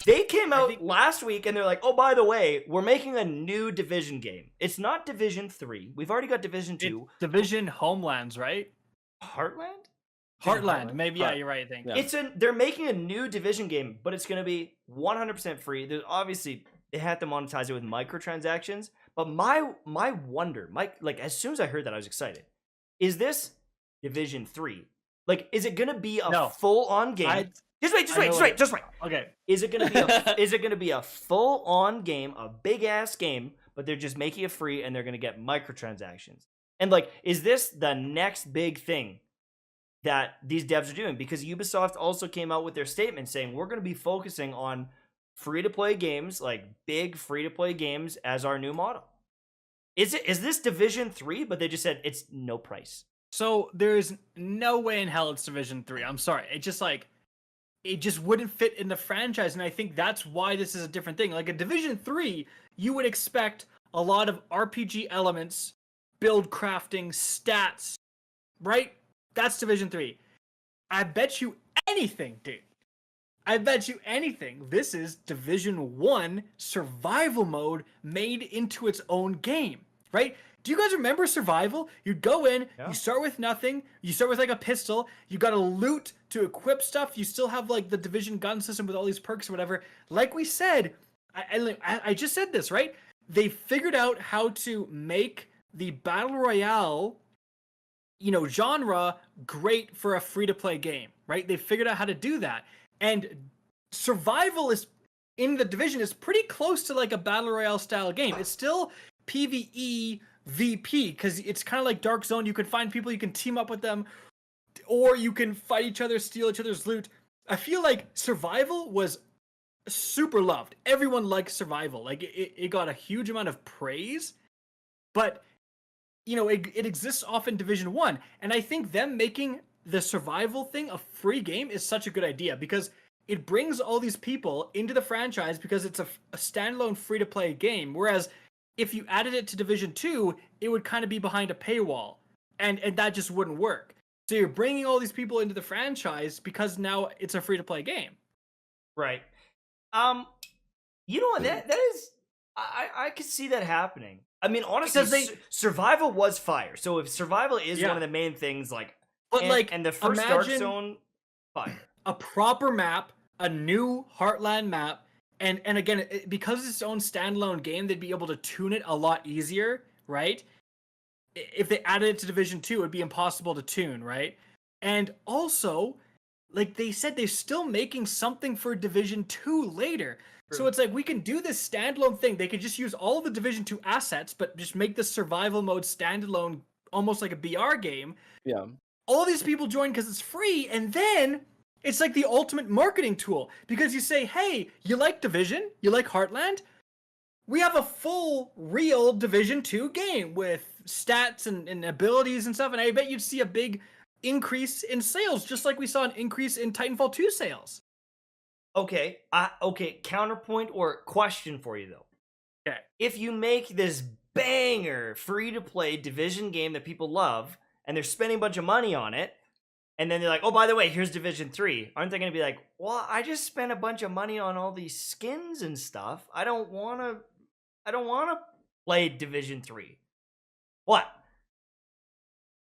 They came out last week and they're like, oh, by the way, we're making a new Division game. It's not Division 3. We've already got Division 2. It's Division Homelands, right? Heartland? Heartland. Maybe, yeah, you're right, I think. Yeah. They're making a new Division game, but it's going to be 100% free. There's obviously, they had to monetize it with microtransactions. But my wonder, like, as soon as I heard that, I was excited. Is this Division 3? Like, is it going to be a full-on game? Just wait. Okay. Is it gonna be a full-on game, a big-ass game, but they're just making it free and they're gonna get microtransactions? And like, is this the next big thing that these devs are doing? Because Ubisoft also came out with their statement saying we're gonna be focusing on free-to-play games, like big free-to-play games, as our new model. Is this Division 3? But they just said it's no price. So there's no way in hell it's Division 3. I'm sorry. It just wouldn't fit in the franchise, and I think that's why this is a different thing. Like a Division 3, you would expect a lot of RPG elements, build crafting, stats, right? That's Division 3. I bet you anything, dude. I bet you anything. This is Division 1 survival mode made into its own game, right? Do you guys remember survival? You'd go in, you start with nothing, you start with like a pistol, you gotta loot to equip stuff, you still have like the Division gun system with all these perks or whatever. Like we said, I just said this, right? They figured out how to make the Battle Royale, genre great for a free-to-play game, right? They figured out how to do that. And survival is, in the Division, is pretty close to like a Battle Royale style game. It's still PvE, VP, because it's kind of like Dark Zone. You can find people, you can team up with them, or you can fight each other, steal each other's loot. I feel like survival was super loved. Everyone likes survival. Like it got a huge amount of praise, but it exists off in Division 1, and I think them making the survival thing a free game is such a good idea, because it brings all these people into the franchise because it's a standalone free-to-play game, whereas if you added it to Division 2, it would kind of be behind a paywall, and that just wouldn't work. So you're bringing all these people into the franchise because now it's a free-to-play game. Right. You know what? That is... I could see that happening. I mean, honestly, survival was fire. So if survival is one of the main things, and the first Dark Zone, fire. A proper map, a new Heartland map, and again, because it's its own standalone game, they'd be able to tune it a lot easier, right? If they added it to Division 2, it'd be impossible to tune, right? And also, like they said, they're still making something for Division 2 later. True. So it's like, we can do this standalone thing. They could just use all the Division 2 assets, but just make the survival mode standalone, almost like a BR game. Yeah. All these people join because it's free, and then it's like the ultimate marketing tool, because you say, hey, you like Division? You like Heartland? We have a full, real Division 2 game with stats and abilities and stuff, and I bet you'd see a big increase in sales, just like we saw an increase in Titanfall 2 sales. Okay, counterpoint or question for you, though. Okay. If you make this banger free-to-play Division game that people love, and they're spending a bunch of money on it, and then they're like, oh, by the way, here's Division 3. Aren't they going to be like, well, I just spent a bunch of money on all these skins and stuff. I don't want to play Division 3. What?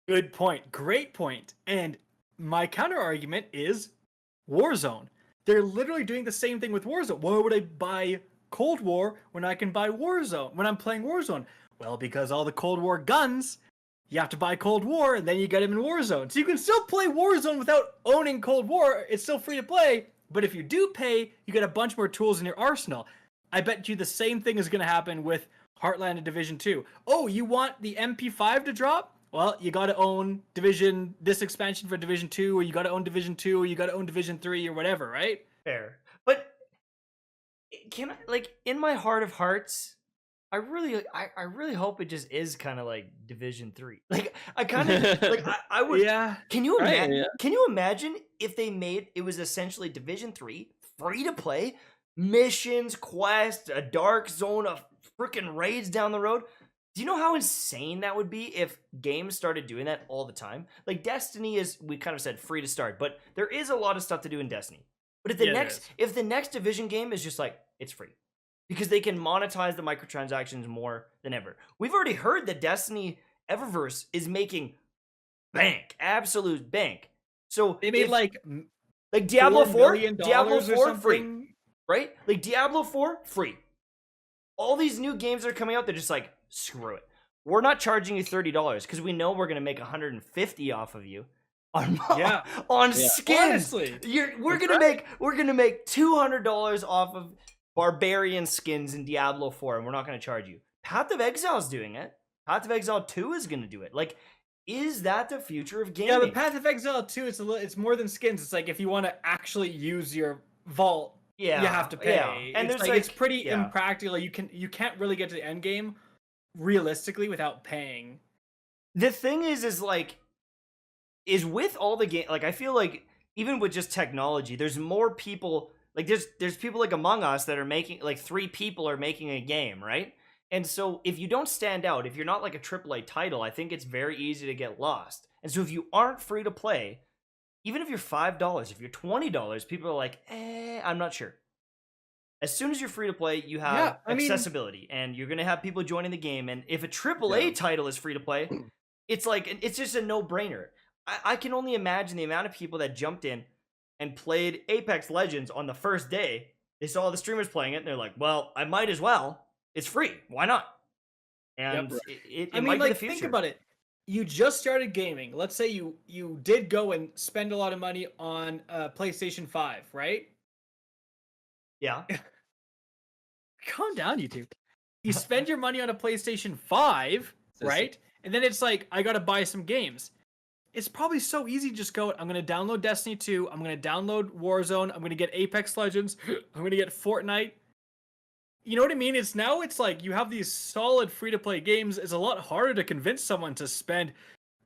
Good point. Great point. And my counter argument is Warzone. They're literally doing the same thing with Warzone. Why would I buy Cold War when I can buy Warzone, when I'm playing Warzone? Well, because all the Cold War guns, you have to buy Cold War, and then you get them in Warzone. So you can still play Warzone without owning Cold War. It's still free to play, but if you do pay, you get a bunch more tools in your arsenal. I bet you the same thing is going to happen with Heartland and Division 2. Oh, you want the MP5 to drop? Well, you got to own this expansion for Division 2, or you got to own Division 2, or you got to own Division 3, or whatever, right? Fair. But can I, like, in my heart of hearts, I really hope it just is kind of like Division 3. Like, I kind of like I would. Yeah. Can you imagine? Yeah. Can you imagine if they made it was essentially Division 3 free to play, missions, quests, a dark zone of freaking raids down the road? Do you know how insane that would be if games started doing that all the time? Like, Destiny is, we kind of said, free to start, but there is a lot of stuff to do in Destiny. But Yeah, there is. if the next Division game is just like, it's free, because they can monetize the microtransactions more than ever. We've already heard that Destiny Eververse is making bank, absolute bank. So They made like Diablo $4 4, million Diablo or 4 free, something. right? Like Diablo 4 free. All these new games that are coming out, they're just like, screw it. We're not charging you $30 because we know we're gonna make $150 off of you on Yeah. skins. Honestly, We're gonna make $200 off of barbarian skins in Diablo 4, and we're not gonna charge you. Path of Exile's doing it. Path of Exile 2 is gonna do it. Like, is that the future of gaming? yeah, but Path of Exile 2, it's more than skins. It's like if you want to actually use your vault, you have to pay. Yeah. And it's there's it's pretty impractical. You can't really get to the end game realistically without paying. The thing is like, is with all the game, like I feel like even with just technology, there's more people. Like there's people like Among Us that are making, like 3 people are making a game, right? And so if you don't stand out, if you're not like a AAA title, I think it's very easy to get lost. And so if you aren't free to play, even if you're $5, if you're $20, people are like, I'm not sure. As soon as you're free to play, you have accessibility, and you're gonna have people joining the game. And if a AAA title is free to play, it's like, it's just a no-brainer. I can only imagine the amount of people that jumped in and played Apex Legends on the first day. They saw the streamers playing it, and they're like, well, I might as well. It's free. Why not? And it might be the future. Think about it. You just started gaming. Let's say you did go and spend a lot of money on PlayStation 5, right? Yeah. Calm down, YouTube. You spend your money on a PlayStation 5, right? And then it's like, I gotta buy some games. It's probably so easy to just go, I'm going to download Destiny 2, I'm going to download Warzone, I'm going to get Apex Legends, I'm going to get Fortnite. You know what I mean? It's like you have these solid free-to-play games. It's a lot harder to convince someone to spend,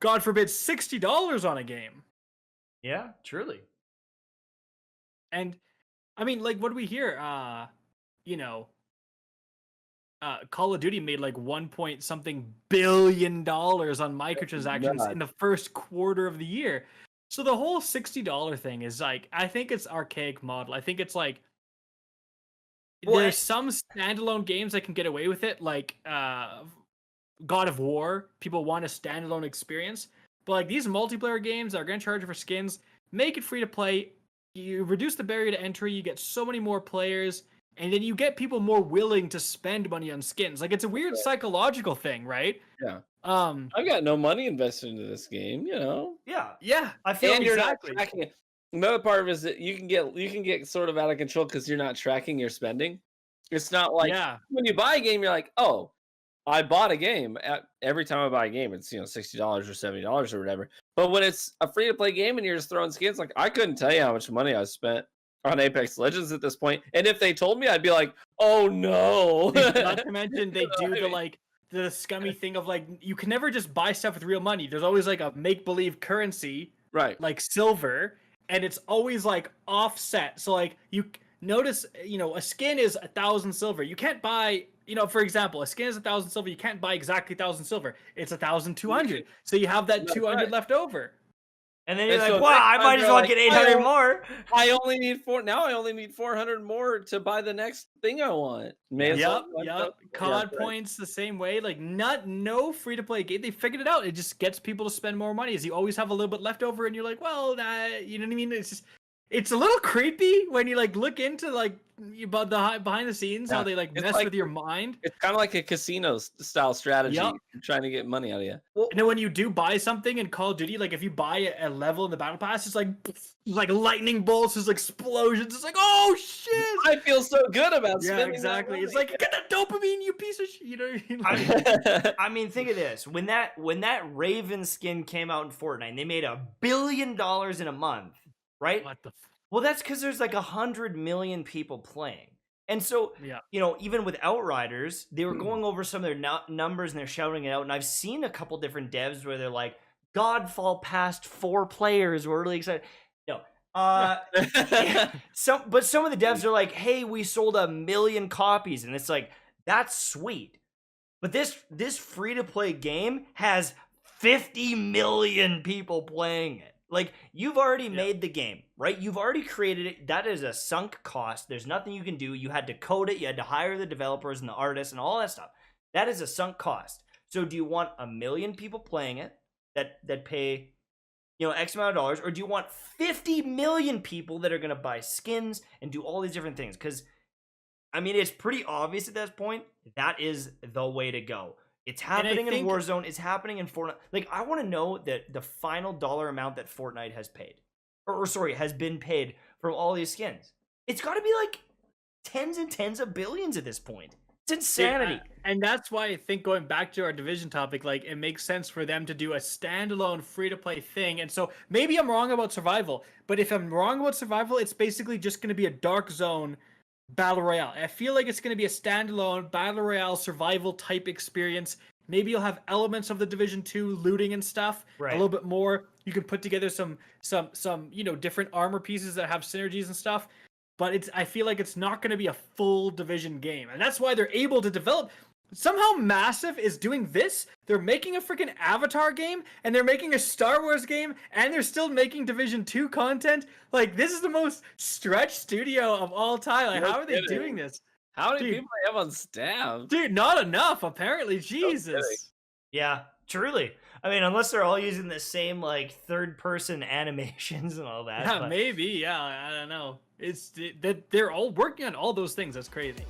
God forbid, $60 on a game. Yeah, truly. And, I mean, like, what do we hear? Call of Duty made like $1 billion on microtransactions in the first quarter of the year. So the whole $60 thing is like, I think it's archaic model. I think it's like, there's some standalone games that can get away with it, like God of War. People want a standalone experience, but like these multiplayer games that are going to charge you for skins, make it free to play. You reduce the barrier to entry. You get so many more players. And then you get people more willing to spend money on skins. Like, it's a weird psychological thing, right? Yeah. I've got no money invested into this game, you know? Yeah. I feel and you're not tracking it. Another part of it is that you can get sort of out of control because you're not tracking your spending. It's not like when you buy a game, you're like, oh, I bought a game. Every time I buy a game, it's $60 or $70 or whatever. But when it's a free to play game and you're just throwing skins, like I couldn't tell you how much money I spent on Apex Legends at this point. And if they told me, I'd be like, oh no. Not to mention they do the scummy thing of like, you can never just buy stuff with real money. There's always like a make-believe currency, right? Like silver, and it's always like offset. So like you notice, a skin is 1,000 silver. You can't buy, for example, a skin is 1,000 silver. You can't buy exactly 1,000 silver. It's 1,200. So you have that 200 left over. And then you're like, wow, I might as well get 800 more. I only need 400 more to buy the next thing I want. Yep. COD points the same way. Like, no free-to-play game. They figured it out. It just gets people to spend more money. As you always have a little bit left over, and you're like, well, you know what I mean? It's a little creepy when you like look into like behind the scenes how they like mess with your mind. It's kind of like a casino style strategy. You're trying to get money out of you. And then when you do buy something in Call of Duty, like if you buy a level in the battle pass, it's like lightning bolts, there's explosions. It's like, oh shit! I feel so good about spending. Yeah, exactly. It's like, get the dopamine, you piece of shit. You know. I mean, think of this: when that Raven skin came out in Fortnite, they made $1 billion in a month. Right? What the? Well, that's because there's like 100 million people playing. And so, even with Outriders, they were going over some of their numbers and they're shouting it out. And I've seen a couple different devs where they're like, Godfall passed 4 players. We're really excited. No. But some of the devs are like, hey, we sold 1 million copies. And it's like, that's sweet. But this free-to-play game has 50 million people playing it. Like, you've already made the game, right? You've already created it. That is a sunk cost. There's nothing you can do. You had to code it. You had to hire the developers and the artists and all that stuff. That is a sunk cost. So do you want 1 million people playing it that pay, X amount of dollars? Or do you want 50 million people that are going to buy skins and do all these different things? Because, I mean, it's pretty obvious at this point. That is the way to go. It's happening in Warzone. It's happening in Fortnite. Like, I want to know that the final dollar amount that Fortnite has paid. Has been paid for all these skins. It's got to be like tens and tens of billions at this point. It's insanity. And that's why I think, going back to our Division topic, like, it makes sense for them to do a standalone free-to-play thing. And so maybe I'm wrong about survival, but if I'm wrong about survival, it's basically just going to be a dark zone battle royale. I feel like it's going to be a standalone battle royale survival type experience. Maybe you'll have elements of the Division 2 looting and stuff, a little bit more. You can put together some different armor pieces that have synergies and stuff. But I feel like it's not going to be a full Division game. And that's why they're able to develop. Somehow Massive is doing this. They're making a freaking Avatar game, and they're making a Star Wars game, and they're still making Division 2 content. Like, this is the most stretched studio of all time. Like, how are they doing this? How many people they have on staff? Dude, not enough, apparently. Jesus. Yeah, truly. I mean, unless they're all using the same, like, third-person animations and all that. Yeah, maybe. Yeah, I don't know. It's that they're all working on all those things. That's crazy.